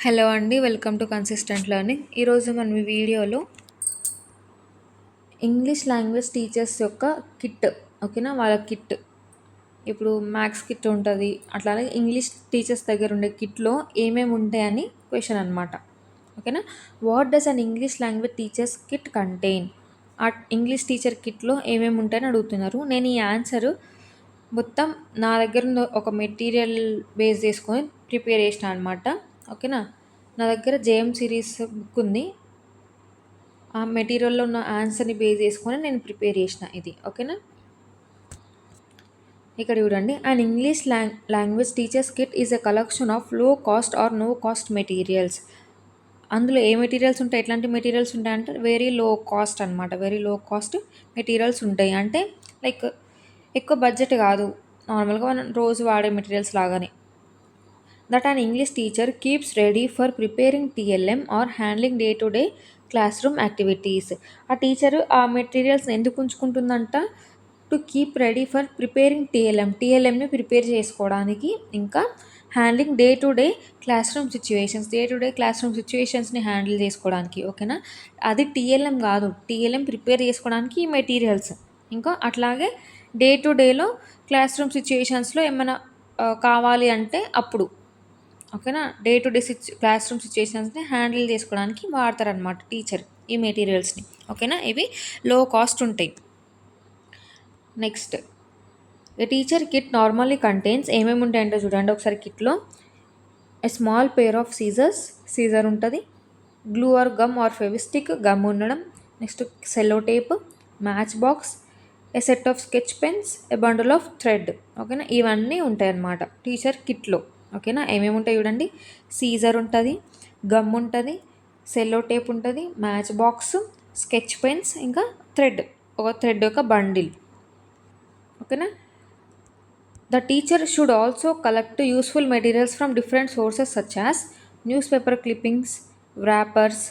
Hello అండి. Welcome to consistent learning. ఈరోజు మనం ఈ వీడియోలో ఇంగ్లీష్ లాంగ్వేజ్ టీచర్స్ యొక్క కిట్, ఓకేనా, వాళ్ళ కిట్. ఇప్పుడు మ్యాథ్స్ కిట్ ఉంటుంది, అట్లానే ఇంగ్లీష్ టీచర్స్ దగ్గర ఉండే కిట్లో ఏమేమి ఉంటాయని క్వశ్చన్ అనమాట. ఓకేనా. What does an English language teachers kit contain? ఆ ఇంగ్లీష్ టీచర్ కిట్లో ఏమేమి ఉంటాయని అడుగుతున్నారు. నేను ఈ ఆన్సర్ మొత్తం నా దగ్గర ఉన్న ఒక మెటీరియల్ బేస్ చేసుకొని ప్రిపేర్ చేసిన అనమాట. ఓకేనా. నా దగ్గర జేఎం సిరీస్ బుక్ ఉంది. ఆ మెటీరియల్‌లో ఉన్న ఆన్సర్‌ని బేస్ చేసుకొని నేను ప్రిపేర్ చేసిన ఇది. ఓకేనా. ఇక్కడ చూడండి. And English language teachers kit is a collection of low cost or no cost materials. అందులో ఏ మెటీరియల్స్ ఉంటాయి, ఎట్లాంటి మెటీరియల్స్ ఉంటాయంటే వెరీ లో కాస్ట్ అనమాట. వెరీ లో కాస్ట్ మెటీరియల్స్ ఉంటాయి. అంటే లైక్ ఎక్కువ బడ్జెట్ కాదు, నార్మల్‌గా మనం రోజు వాడే మెటీరియల్స్ లాగానే. That an English teacher keeps ready for preparing TLM or handling day to day classroom activities. ఆ టీచరు ఆ మెటీరియల్స్ని ఎందుకు ఉంచుకుంటుందంట? To keep ready for preparing టీఎల్ఎంని ప్రిపేర్ చేసుకోవడానికి, ఇంకా handling day to day classroom సిచ్యువేషన్స్ని హ్యాండిల్ చేసుకోవడానికి. ఓకేనా. అది టీఎల్ఎం కాదు, టీఎల్ఎం ప్రిపేర్ చేసుకోవడానికి ఈ మెటీరియల్స్. ఇంకా అట్లాగే డే టు డేలో క్లాస్ రూమ్ సిచ్యువేషన్స్లో ఏమైనా కావాలి అంటే అప్పుడు. ఓకేనా. Day to day classroom సిచ్యువేషన్స్ని హ్యాండిల్ చేసుకోవడానికి వాడతారనమాట టీచర్ ఈ మెటీరియల్స్ని. ఓకేనా. ఇవి లో కాస్ట్ ఉంటాయి. Next, the teacher kit normally contains ఏమేమి ఉంటాయంటే చూడండి ఒకసారి కిట్లో. A small pair of scissor ఉంటుంది. Glue or gum or Fevistick, gum ఉండడం. Next sellotape, matchbox, a set of sketch pens, a bundle of thread. ఓకేనా. ఇవన్నీ ఉంటాయి అన్నమాట టీచర్ కిట్లో. ఓకేనా. ఏమేమి ఉంటాయి చూడండి. సీజర్ ఉంటుంది, గమ్ ఉంటుంది, సెల్లో టేప్ ఉంటుంది, మ్యాచ్ బాక్స్, స్కెచ్ పెన్స్, ఇంకా థ్రెడ్ యొక్క బండిల్. ఓకేనా. The teacher should also collect useful materials from different sources such as news paper clippings, wrappers,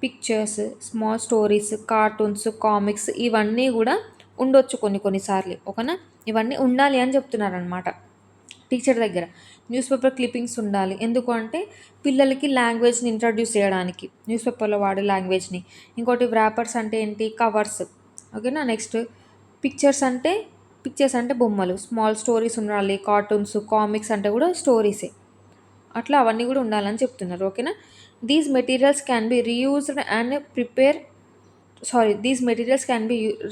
pictures, small stories, cartoons, comics. ఇవన్నీ కూడా ఉండొచ్చు కొన్నిసార్లు. ఓకేనా. ఇవన్నీ ఉండాలి అని చెప్తున్నారనమాట టీచర్ దగ్గర. న్యూస్ పేపర్ క్లిప్పింగ్స్ ఉండాలి. ఎందుకు అంటే పిల్లలకి లాంగ్వేజ్ని ఇంట్రడ్యూస్ చేయడానికి, న్యూస్ పేపర్లో వాడే లాంగ్వేజ్ని. ఇంకోటి వ్రాపర్స్ అంటే ఏంటి, కవర్స్. ఓకేనా. నెక్స్ట్ పిక్చర్స్ అంటే బొమ్మలు. స్మాల్ స్టోరీస్ ఉండాలి, కార్టూన్స్, కామిక్స్ అంటే కూడా స్టోరీసే. అట్లా అవన్నీ కూడా ఉండాలని చెప్తున్నారు. ఓకేనా. These materials can be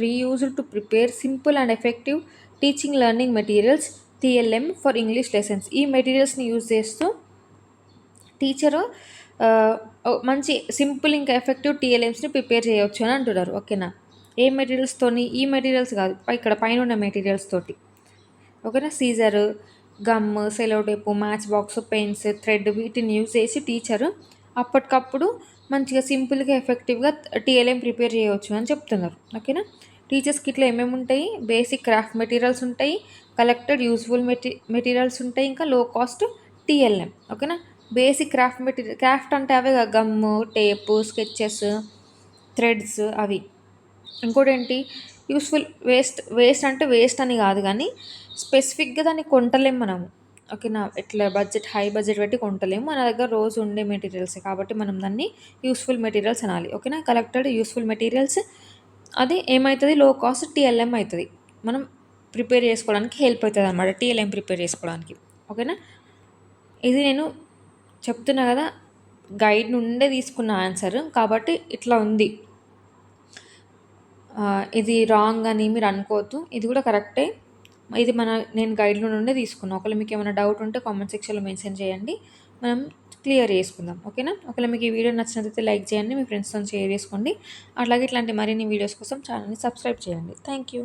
reused to prepare simple and effective teaching learning materials TLM for English lessons. ఈ మెటీరియల్స్ని యూజ్ చేస్తూ టీచరు మంచి సింపుల్ ఇంకా ఎఫెక్టివ్ టీఎల్ఎంస్ని ప్రిపేర్ చేయవచ్చు అని అంటున్నారు. ఓకేనా. ఏ మెటీరియల్స్తోని? ఈ మెటీరియల్స్ కాదు, ఇక్కడ పైన ఉన్న మెటీరియల్స్ తోటి. ఓకేనా. Scissor, gum, sellotape, matchbox, pens, thread, వీటిని యూజ్ చేసి టీచరు అప్పటికప్పుడు మంచిగా సింపుల్గా ఎఫెక్టివ్గా టీఎల్ఎం ప్రిపేర్ చేయవచ్చు అని చెప్తున్నారు. ఓకేనా. టీచర్స్ కిట్లో ఏమేమి ఉంటాయి? బేసిక్ క్రాఫ్ట్ మెటీరియల్స్ ఉంటాయి, కలెక్టెడ్ యూస్ఫుల్ మెటీరియల్స్ ఉంటాయి, ఇంకా లో కాస్ట్ టీఎల్ఎం. ఓకేనా. బేసిక్ క్రాఫ్ట్ అంటే అవే గమ్ము, టేపు, స్కెచెస్, థ్రెడ్స్ అవి. ఇంకోటి ఏంటి, యూస్ఫుల్ వేస్ట్ అంటే వేస్ట్ అని కాదు, కానీ స్పెసిఫిక్గా దాన్ని కొంటలేము మనము. ఓకేనా. ఇట్లా హై బడ్జెట్ పెట్టి కొంటలేము, మన దగ్గర రోజు ఉండే మెటీరియల్స్ కాబట్టి మనం దాన్ని యూస్ఫుల్ మెటీరియల్స్ అనాలి. ఓకేనా. కలెక్టెడ్ యూస్ఫుల్ మెటీరియల్స్, అది ఏమవుతుంది, లో కాస్ట్ టీఎల్ఎం అవుతుంది. మనం ప్రిపేర్ చేసుకోవడానికి హెల్ప్ అవుతుంది అనమాట, టీఎల్ఎం ప్రిపేర్ చేసుకోవడానికి. ఓకేనా. ఇది నేను చెప్తున్నా కదా, గైడ్ నుండే తీసుకున్న ఆన్సర్ కాబట్టి ఇట్లా ఉంది. ఇది రాంగ్ అని మీరు అనుకోవద్దు, ఇది కూడా కరెక్టే. ఇది నేను గైడ్లో నుండే తీసుకున్నాను. ఒకవేళ మీకు ఏమైనా డౌట్ ఉంటే కామెంట్ సెక్షన్లో మెన్షన్ చేయండి, మనం క్లియర్ చేసుకుందాం. ఓకేనా. ఒకవేళ మీకు ఈ వీడియో నచ్చినట్లయితే లైక్ చేయండి, మీ ఫ్రెండ్స్తో షేర్ చేసుకోండి. అట్లాగే ఇట్లాంటి మరిన్ని వీడియోస్ కోసం ఛానల్ని సబ్స్క్రైబ్ చేయండి. Thank you.